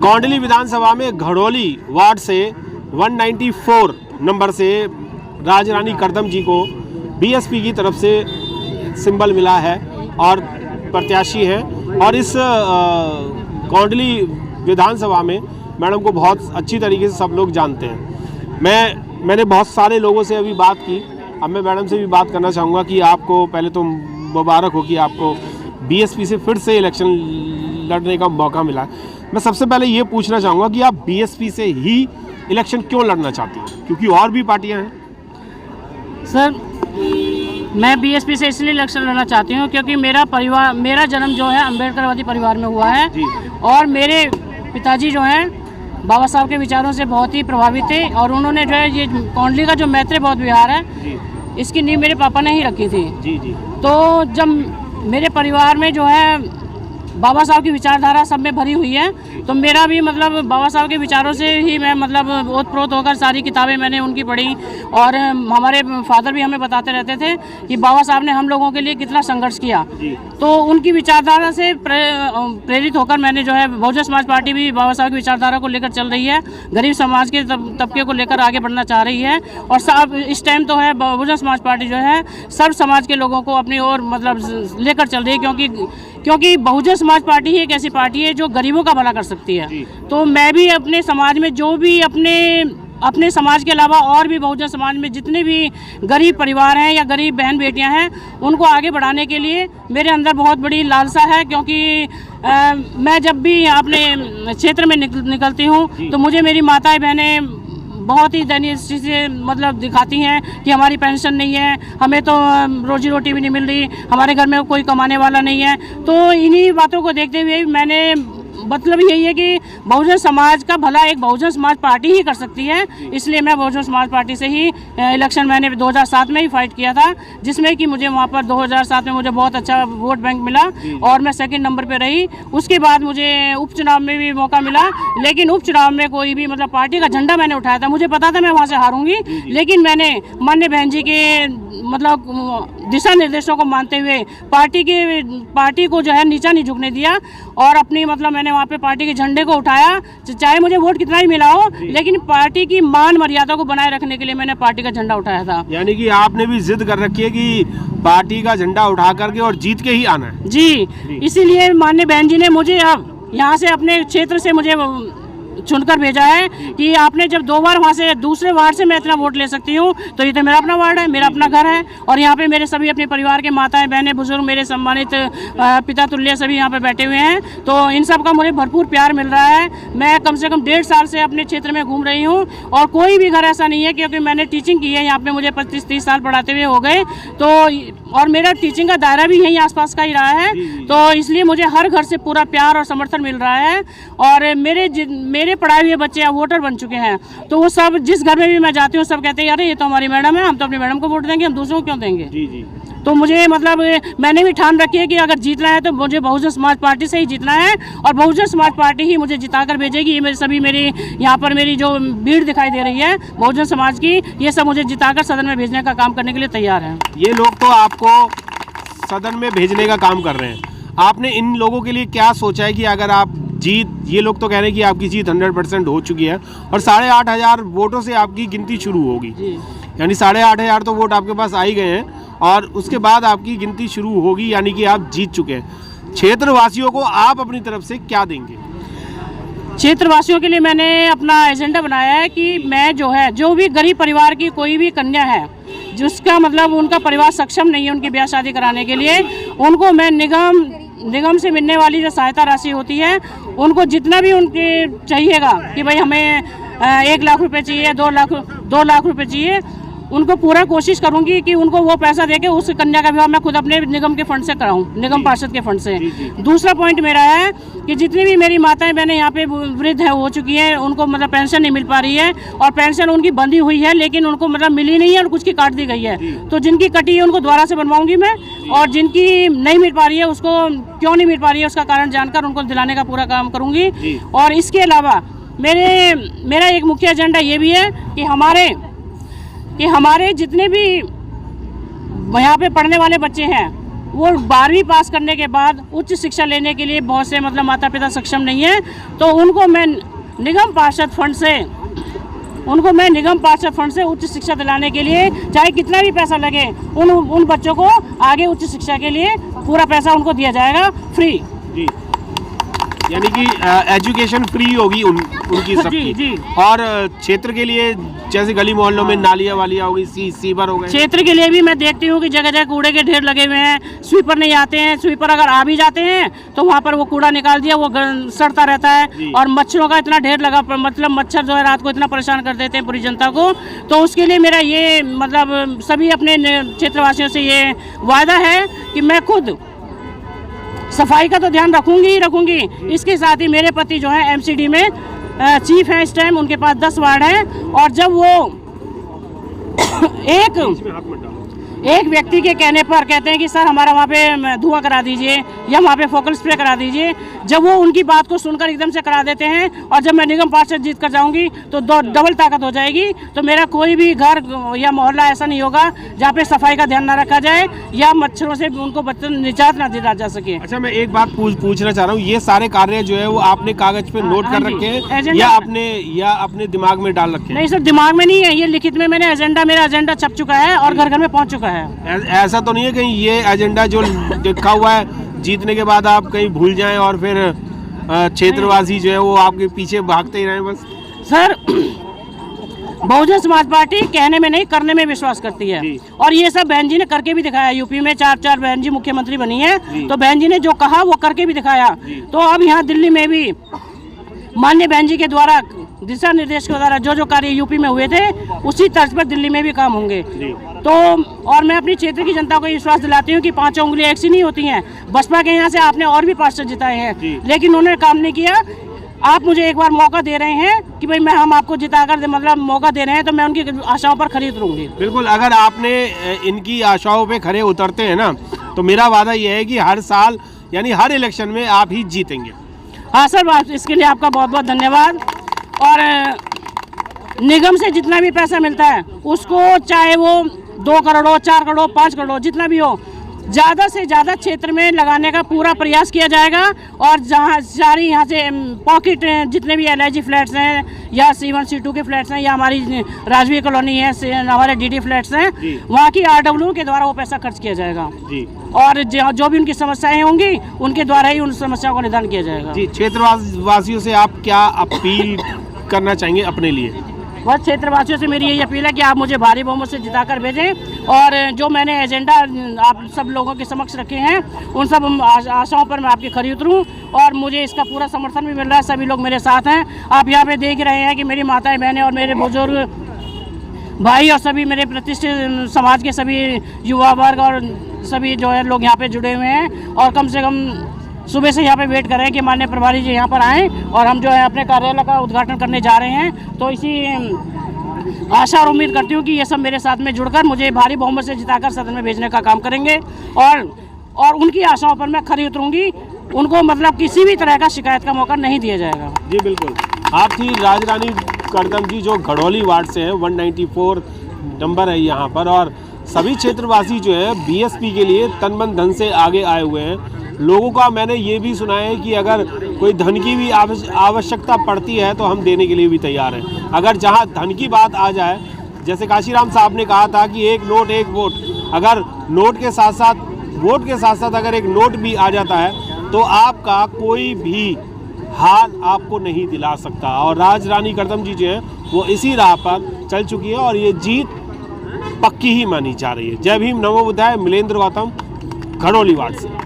कौंडली विधानसभा में घड़ोली वार्ड से 194 नंबर से राजरानी करदम जी को बीएसपी की तरफ से सिंबल मिला है और प्रत्याशी हैं। और इस कौंडली विधानसभा में मैडम को बहुत अच्छी तरीके से सब लोग जानते हैं। मैंने बहुत सारे लोगों से अभी बात की। अब मैं मैडम से भी बात करना चाहूँगा कि आपको पहले तो मुबारक हो कि आपको बीएसपी से फिर से इलेक्शन लड़ने का मौका मिला। मैं सबसे पहले ये पूछना चाहूँगा कि आप बीएसपी से ही इलेक्शन क्यों लड़ना चाहती हैं, क्योंकि और भी पार्टियाँ हैं। सर, मैं बीएसपी से इसलिए इलेक्शन लड़ना चाहती हूँ क्योंकि मेरा जन्म जो है अम्बेडकरवादी परिवार में हुआ है और मेरे पिताजी जो हैं बाबा साहब के विचारों से बहुत ही प्रभावित थे और उन्होंने जो है ये कौंडली का जो मैत्री बौद्ध विहार है इसकी नींव मेरे पापा ने ही रखी थी। तो जब मेरे परिवार में जो है बाबा साहब की विचारधारा सब में भरी हुई है तो मेरा भी मतलब बाबा साहब के विचारों से ही मैं मतलब ओतप्रोत होकर सारी किताबें मैंने उनकी पढ़ी और हमारे फादर भी हमें बताते रहते थे कि बाबा साहब ने हम लोगों के लिए कितना संघर्ष किया। तो उनकी विचारधारा से प्रेरित होकर मैंने जो है बहुजन समाज पार्टी भी बाबा साहब की विचारधारा को लेकर चल रही है, गरीब समाज के तबके को लेकर आगे बढ़ना चाह रही है। और सब इस टाइम तो है बहुजन समाज पार्टी जो है सब समाज के लोगों को अपनी ओर मतलब लेकर चल रही है क्योंकि बहुजन समाज पार्टी ही एक ऐसी पार्टी है जो गरीबों का भला कर सकती है। तो मैं भी अपने समाज में जो भी अपने समाज के अलावा और भी बहुजन समाज में जितने भी गरीब परिवार हैं या गरीब बहन बेटियां हैं उनको आगे बढ़ाने के लिए मेरे अंदर बहुत बड़ी लालसा है। क्योंकि मैं जब भी अपने क्षेत्र में निकलती हूं तो मुझे मेरी माताएं बहनें बहुत ही दयनीय दृष्टि से मतलब दिखाती हैं कि हमारी पेंशन नहीं है, हमें तो रोजी रोटी भी नहीं मिल रही, हमारे घर में कोई कमाने वाला नहीं है। तो इन्हीं बातों को देखते हुए मैंने मतलब यही है कि बहुजन समाज का भला एक बहुजन समाज पार्टी ही कर सकती है। इसलिए मैं बहुजन समाज पार्टी से ही इलेक्शन मैंने 2007 में ही फाइट किया था, जिसमें कि मुझे वहाँ पर 2007 में मुझे बहुत अच्छा वोट बैंक मिला और मैं सेकंड नंबर पे रही। उसके बाद मुझे उपचुनाव में भी मौका मिला, लेकिन उपचुनाव में कोई भी मतलब पार्टी का झंडा मैंने उठाया था। मुझे पता था मैं वहाँ से हारूंगी, लेकिन मैंने माननीय बहन जी के मतलब दिशा निर्देशों को मानते हुए पार्टी को जो है नीचा नहीं झुकने दिया और अपनी मतलब मैंने वहाँ पे पार्टी के झंडे को उठाया। चाहे मुझे वोट कितना ही मिला हो, लेकिन पार्टी की मान मर्यादा को बनाए रखने के लिए मैंने पार्टी का झंडा उठाया था। यानी कि आपने भी जिद कर रखी है कि पार्टी का झंडा उठा करके और जीत के ही आना है। जी, इसीलिए माननीय बहन जी ने मुझे अब यहाँ से अपने क्षेत्र से मुझे चुनकर भेजा है कि आपने जब 2 बार वहाँ से दूसरे वार्ड से मैं इतना वोट ले सकती हूँ तो ये तो मेरा अपना वार्ड है, मेरा अपना घर है और यहाँ पे मेरे सभी अपने परिवार के माताएं बहनें बुजुर्ग मेरे सम्मानित पिता तुल्य सभी यहाँ पे बैठे हुए हैं। तो इन सब का मुझे भरपूर प्यार मिल रहा है। मैं कम से कम 1.5 साल से अपने क्षेत्र में घूम रही हूँ और कोई भी घर ऐसा नहीं है, क्योंकि मैंने टीचिंग की है यहाँ पे, मुझे 25-30 साल पढ़ाते हुए हो गए। तो और मेरा टीचिंग का दायरा भी यहीं आसपास का ही रहा है, तो इसलिए मुझे हर घर से पूरा प्यार और समर्थन मिल रहा है। और मेरे पढ़ाए हुए बच्चे अब वोटर बन चुके हैं, तो वो सब जिस घर में भी मैं जाती हूँ सब कहते हैं अरे ये तो हमारी मैडम है, हम तो अपनी मैडम को वोट देंगे, हम दूसरों को क्यों देंगे। जी। तो मुझे मतलब मैंने भी ठान रखी है कि अगर जीतना है तो मुझे बहुजन समाज पार्टी से ही जीतना है और बहुजन समाज पार्टी ही मुझे जिता कर भेजेगी। ये मेरी यहाँ पर मेरी जो भीड़ दिखाई दे रही है बहुजन समाज की, ये सब मुझे जिताकर सदन में भेजने का काम करने के लिए तैयार है। ये लोग तो आपको सदन में भेजने का काम कर रहे हैं, आपने इन लोगों के लिए क्या सोचा है कि अगर आप ये लोग तो कह रहे हैं कि आपकी जीत 100% हो चुकी है और 8,500 वोटों से आपकी गिनती शुरू होगी, यानी 8,500 तो वोट आपके पास आ ही गए हैं और उसके बाद आपकी गिनती शुरू होगी, यानी कि आप जीत चुके हैं। क्षेत्रवासियों को आप अपनी तरफ से क्या देंगे? क्षेत्रवासियों के लिए मैंने अपना एजेंडा बनाया है कि मैं जो भी गरीब परिवार की कोई भी कन्या है जिसका मतलब उनका परिवार सक्षम नहीं है उनकी ब्याह शादी कराने के लिए, उनको मैं निगम से मिलने वाली जो सहायता राशि होती है उनको जितना भी उनके चाहिएगा कि भाई हमें 1 लाख रुपए चाहिए, 2 लाख रुपए चाहिए, उनको पूरा कोशिश करूंगी कि उनको वो पैसा देके उस कन्या का विवाह मैं खुद अपने निगम के फंड से कराऊं, निगम पार्षद के फंड से। दूसरा पॉइंट मेरा है कि जितनी भी मेरी माताएं बहनें यहाँ पे वृद्ध है हो चुकी हैं, उनको मतलब पेंशन नहीं मिल पा रही है और पेंशन उनकी बंधी हुई है लेकिन उनको मतलब मिली नहीं है और कुछ की काट दी गई है। तो जिनकी कटी है उनको दोबारा से बनवाऊंगी मैं और जिनकी नहीं मिल पा रही है उसको क्यों नहीं मिल पा रही है उसका कारण जानकर उनको दिलाने का पूरा काम करूँगी। और इसके अलावा मेरा एक मुख्य एजेंडा ये भी है कि हमारे जितने भी यहाँ पे पढ़ने वाले बच्चे हैं वो 12वीं पास करने के बाद उच्च शिक्षा लेने के लिए बहुत से मतलब माता पिता सक्षम नहीं है, तो उनको मैं निगम पार्षद फंड से उच्च शिक्षा दिलाने के लिए चाहे कितना भी पैसा लगे, उन बच्चों को आगे उच्च शिक्षा के लिए पूरा पैसा उनको दिया जाएगा फ्री। जी, यानी कि एजुकेशन फ्री होगी उनकी सबकी। जी। और क्षेत्र के लिए जैसे गली मोहल्लों में नालियाँ वालियाँ हो गई, सीवर हो गए, क्षेत्र के लिए भी मैं देखती हूँ कि जगह जगह कूड़े के ढेर लगे हुए हैं, स्वीपर नहीं आते हैं, स्वीपर अगर आ भी जाते हैं तो वहाँ पर वो कूड़ा निकाल दिया, वो सड़ता रहता है। और मच्छरों का इतना ढेर लगा, मतलब मच्छर जो है रात को इतना परेशान कर देते हैं पूरी जनता को। तो उसके लिए मेरा ये मतलब सभी अपने क्षेत्रवासियों से ये वायदा है कि मैं खुद सफाई का तो ध्यान रखूंगी ही रखूंगी, इसके साथ ही मेरे पति जो है एमसीडी में चीफ हैं इस टाइम, उनके पास 10 वार्ड हैं, और जब वो एक व्यक्ति के कहने पर कहते हैं कि सर हमारा वहाँ पे धुआं करा दीजिए या वहाँ पे फोकल स्प्रे करा दीजिए, जब वो उनकी बात को सुनकर एकदम से करा देते हैं, और जब मैं निगम पार्षद जीत कर जाऊंगी तो डबल ताकत हो जाएगी। तो मेरा कोई भी घर या मोहल्ला ऐसा नहीं होगा जहाँ पे सफाई का ध्यान ना रखा जाए या मच्छरों से उनको बच्चों निजात ना दिला जा सके। अच्छा, मैं एक बात पूछना चाह रहा हूँ, ये सारे कार्य जो है वो आपने कागज पे नोट कर रखे हैं या अपने दिमाग में डाल रखे हैं? नहीं सर, दिमाग में नहीं है, ये लिखित में मैंने मेरा एजेंडा छप चुका है और घर घर में पहुँच चुका है। ऐसा तो नहीं है कहीं ये एजेंडा जो लिखा हुआ है जीतने के बाद आप कहीं भूल जाएं और फिर क्षेत्रवासी जो है वो आपके पीछे भागते ही रहे? बस सर, बहुजन समाज पार्टी कहने में नहीं करने में विश्वास करती है, और ये सब बहन जी ने करके भी दिखाया। यूपी में 4 बहन जी मुख्यमंत्री बनी है, तो बहन जी ने जो कहा वो करके भी दिखाया। तो अब यहाँ दिल्ली में भी माननीय बहन जी के द्वारा दिशा निर्देश के द्वारा जो कार्य यूपी में हुए थे उसी तर्ज पर दिल्ली में भी काम होंगे। तो और मैं अपनी क्षेत्र की जनता को विश्वास दिलाती हूँ कि 5 उंगलियां एक सी नहीं होती हैं। बसपा के यहाँ से आपने और भी पार्षद जिताए हैं, लेकिन उन्होंने काम नहीं किया। आप मुझे एक बार मौका दे रहे हैं कि भाई हम आपको जिताकर मतलब मौका दे रहे हैं, तो मैं उनकी आशाओं पर खरी उतरूंगी। बिल्कुल, अगर आपने इनकी आशाओं पे खरे उतरते हैं ना, तो मेरा वादा ये है कि हर साल यानी हर इलेक्शन में आप ही जीतेंगे। हाँ सर, इसके लिए आपका बहुत बहुत धन्यवाद। और निगम से जितना भी पैसा मिलता है उसको चाहे वो 2 करोड़ हो, 4 करोड़, 5 करोड़ जितना भी हो, ज़्यादा से ज़्यादा क्षेत्र में लगाने का पूरा प्रयास किया जाएगा। और जहाँ सारी यहाँ से पॉकेट जितने भी LIG फ्लैट्स हैं या C1 C2 के फ्लैट्स हैं या हमारी राजवीर कॉलोनी है, हमारे DD फ्लैट्स हैं, वहाँ की RW के द्वारा वो पैसा खर्च किया जाएगा जी। और जो भी उनकी समस्याएं होंगी उनके द्वारा ही उन समस्याओं का निदान किया जाएगा जी। क्षेत्रवासियों से आप क्या अपील करना चाहेंगे अपने लिए? बस क्षेत्रवासियों से मेरी यही अपील है कि आप मुझे भारी बहुमत से जिताकर भेजें, और जो मैंने एजेंडा आप सब लोगों के समक्ष रखे हैं उन सब आशाओं पर मैं आपकी खरी उतरूं, और मुझे इसका पूरा समर्थन भी मिल रहा है। सभी लोग मेरे साथ हैं। आप यहाँ पे देख रहे हैं कि मेरी माताएं बहनें और मेरे बुजुर्ग भाई और सभी मेरे प्रतिष्ठित समाज के सभी युवा वर्ग और सभी जो है लोग यहाँ पे जुड़े हुए हैं, और कम से कम सुबह से यहाँ पे वेट कर रहे हैं कि माननीय प्रभारी जी यहाँ पर आएँ और हम जो है अपने कार्यालय का उद्घाटन करने जा रहे हैं। तो इसी आशा और उम्मीद करती हूँ कि ये सब मेरे साथ में जुड़कर मुझे भारी बहुमत से जिताकर सदन में भेजने का काम करेंगे, और उनकी आशाओं पर मैं खरी उतरूँगी। उनको मतलब किसी भी तरह का शिकायत का मौका नहीं दिया जाएगा जी। बिल्कुल, आप थी राजरानी करदम जी जो घड़ौली वार्ड से है, 194 नंबर है यहाँ पर, और सभी क्षेत्रवासी जो है BSP के लिए तन मन धन से आगे आए हुए हैं। लोगों का मैंने ये भी सुना है कि अगर कोई धन की भी आवश्यकता पड़ती है तो हम देने के लिए भी तैयार हैं। अगर जहां धन की बात आ जाए, जैसे काशीराम साहब ने कहा था कि 1 नोट 1 वोट, अगर नोट के साथ साथ वोट के साथ साथ अगर एक नोट भी आ जाता है तो आपका कोई भी हाल आपको नहीं दिला सकता। और राजरानी करदम जी जो है वो इसी राह पर चल चुकी है और ये जीत पक्की ही मानी जा रही है। जय भीम, नमो बुद्धाय। मिलेंद्र गौतम, घड़ौली वार्ड से।